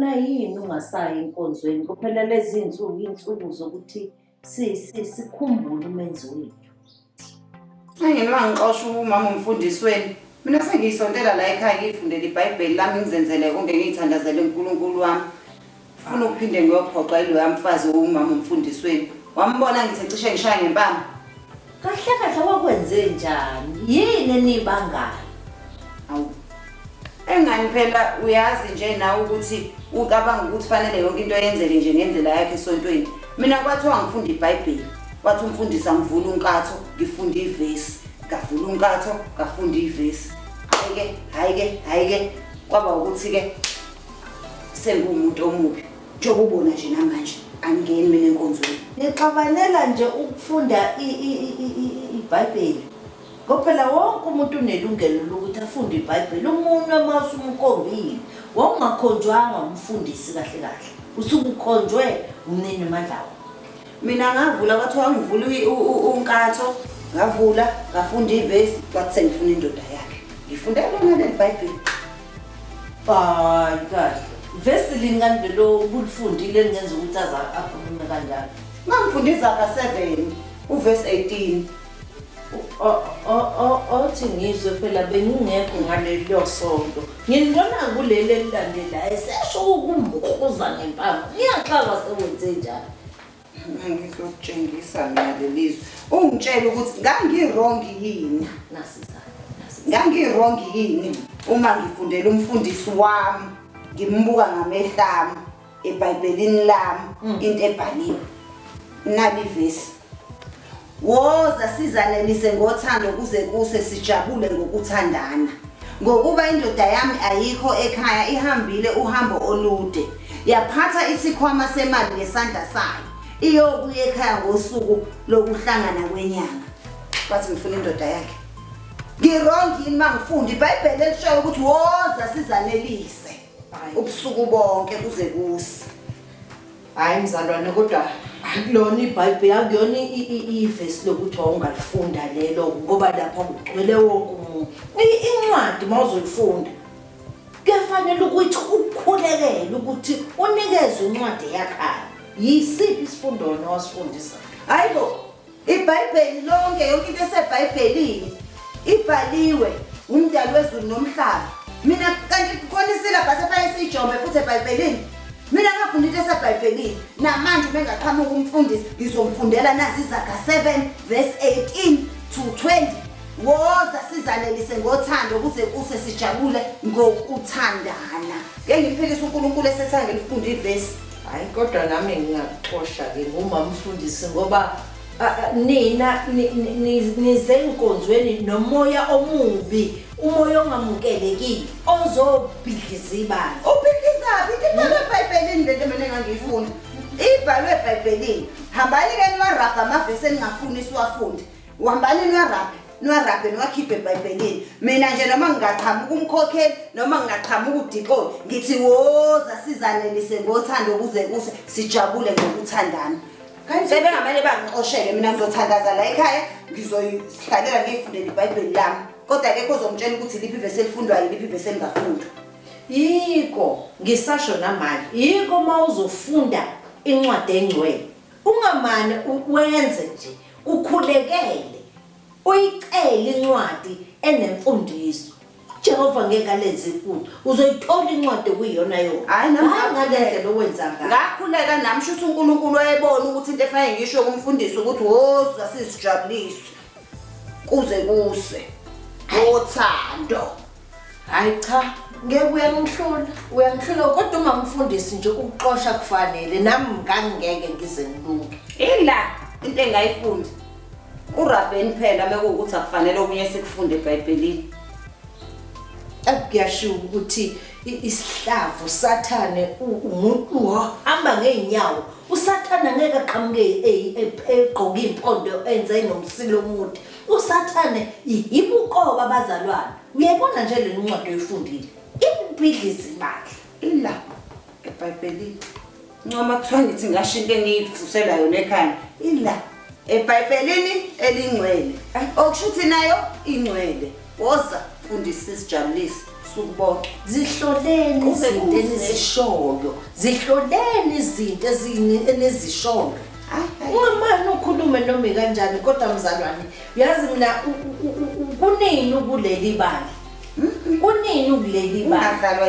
khona yini ungasayi enkonzweni kuphela lezi insuku zokuthi sikhumbule umenzi wethu. Njengoba ngixoxa umama umfundisweni, mina sengiyisontela la ekhaya ngifundele iBhayibheli lami ngizenzele konke ngiyithandazele uNkulunkulu wami. Ufuna ukuphinde ngiyophoqa iloya mfazi umama umfundisweni. Wambona ngithi cishe ngishaya ngempama. Kahle wakwenze njani? Yini enibangala? Awu. Engani phela uyazi nje nawe ukuthi ucabanga ukuthi fanele yonke into yenzele nje ngendlela yakhe esontweni. Mina kwathiwa ngifunda iBhayibheli. Wathi umfundisi ngivula unkatho, ngifunda ivesi. Ngavula unkatho, ngafunda ivesi. Hayi ke kwaba ukuthi ke sengumuntu omubi. Njengoba ubona nje namanje angeni mina enkonzweni. Nixabanela nje ukufunda iBhayibheli. Ngophela wonke umuntu unelungelo lokuthi afunde iBhayibheli. Umuntu amasumkombile, wawungakhonjwanga umfundisi kahle. Usukukhonjwe umnini Mandlawa. Mina ngavula kwathiwa ngivula unkatho, ngavula, ngafunda ivesi, kwathi sengifuna indoda yakhe. Ngifundela lona leBhayibheli. Kahle. Vesi lingandelo ubulifundile lingenza ukuthi akhulume kanjalo. Ngangifunda izaga 7, uvesi 18. Othi ngizwe phela bengingekho ngalelo sonto. Ngibona kuleli elilandelayo sesho ukumbukuza ngempama. Ngiyaxaka sewenze njalo. Ngizokutshengisa mina lelizwe. Ungitshela ukuthi ngangirong yini? Ngangirong yini uma ngifundela umfundisi wami ngimbuka ngamehlami eBhayibhelini lami into ebhaliwe. Nali vesi. Woza sizanelise ngothando kuze kuse sijabule ngokuthandana. Ngokuba indoda yami ayikho ekhaya ihambile uhambo olude. Yaphatha isikhwama semali ngesandla sayo. Iyobuye ekhaya ngosuku lokuhlangana kwenyanga. Bathi ngifuna indoda yakhe. Ngirong yini mangifunda iBhayibheli elishoyo ukuthi woza sizanelise ubusuku bonke kuze kuse. Hayi mzalwane kodwa akulona iBhayibheli akuyona ivesi lokuthi ungalifunda lelo ngoba lapha kugcwele wonke umuntu. Incwadi mawuzoyifunda kufanele ukuthi ukukhulekele ukuthi unikezwe incwadi yakhaya. Yisiphi isifundo nosifundisa? Hayibo iBhayibheli lonke yonke into eseBhayibhelini ibhaliwe umdali wezulu nomhlaba. Mina kanti khona isilabhasi efanele sijome futhi eBhayibhelini. Mina ngafunda into eseBhayibhelini namanje bengaqhamuka umfundisi ngizomfundela nazi izaga 7 verse 18 to 20. Woza sizanelise ngothando kuze kuse sijabule ngokuthandana. Ngeke ngiphikise uNkulunkulu esethangela ukufunda ivesi. Hayi kodwa nami ngiyaxoxa ke ngumama umfundisi ngoba nina nize enkonzweni nomoya omubi, umoya ongamukelekile ozobhidliza ibala. Ubhidlizapi ibhalwe eBhayibhelini lento mina engangiyifunda. Ibhalwe eBhayibhelini. Hambani ke niwarabha amavesi engingafuni siwafunde. Uhambani niwarabhe niwakhiphe eBhayibhelini. Mina nje noma ngingaqhamuka umkhokheli noma ngingaqhamuka udikoni ngithi woza sizanelise ngothando kuze kuse sijabule ngokuthandana. Sebengamele bangixoshele mina ngizothandaza la ekhaya ngizoyihlalela ngiyifundele iBhayibheli lami. Kodwa ke uzomtshela ukuthi liphi ivesi elifundwayo liphi ivesi elingafundwa. Yiko ngisasho namanje yiko mawuzofunda incwadi engcwele ungamane wenze nje ukhulekele uyicele incwadi enemfundiso. Jehova ngeke alenze iphutha uzoyithola incwadi kuyiyona yona. Hayi nami ngalendlela owenza ngayo. Ngakhuleka nami shuthi uNkulunkulu wayebona ukuthi into efanele ngisho kumfundisi ukuthi woza sisijabulise kuze kuse ngothando. Hayi cha ngeke uyangihlula kodwa uma ngifundisi nje ukuxosha kufanele nami ngangeke ngize ngilunge. Ila into engayifunda uRabheni phela mekuwukuthi akufanele okunye sikufunde eBhayibhelini. Akuyasho ukuthi isihlavu sathane umuntu hamba ngeenyawo. Usathana ngeke aqhamuke egqoka impondo enze inomsilo omude. Usathane ibukoba abazalwane. Uyayibona nje le ncwadi oyifundile. Ibhidliza ibala. Ila eBhayibhelini. Noma kuthiwa ngithi ngashinto engiyivusela yona ekhaya. Ila eBhayibhelini elingcwele. Okushuthi nayo ingcwele. Woza fundisa sijabulise sukubonga. Zihloleni Kube izinto kuhle. enizishoyo. Zihloleni izinto enizishoyo. Hayi. Ungamani ukhulume noma kanjani kodwa mzalwane uyazi mina kunini kuleli bali kunini kuleli bali Ungadlalwa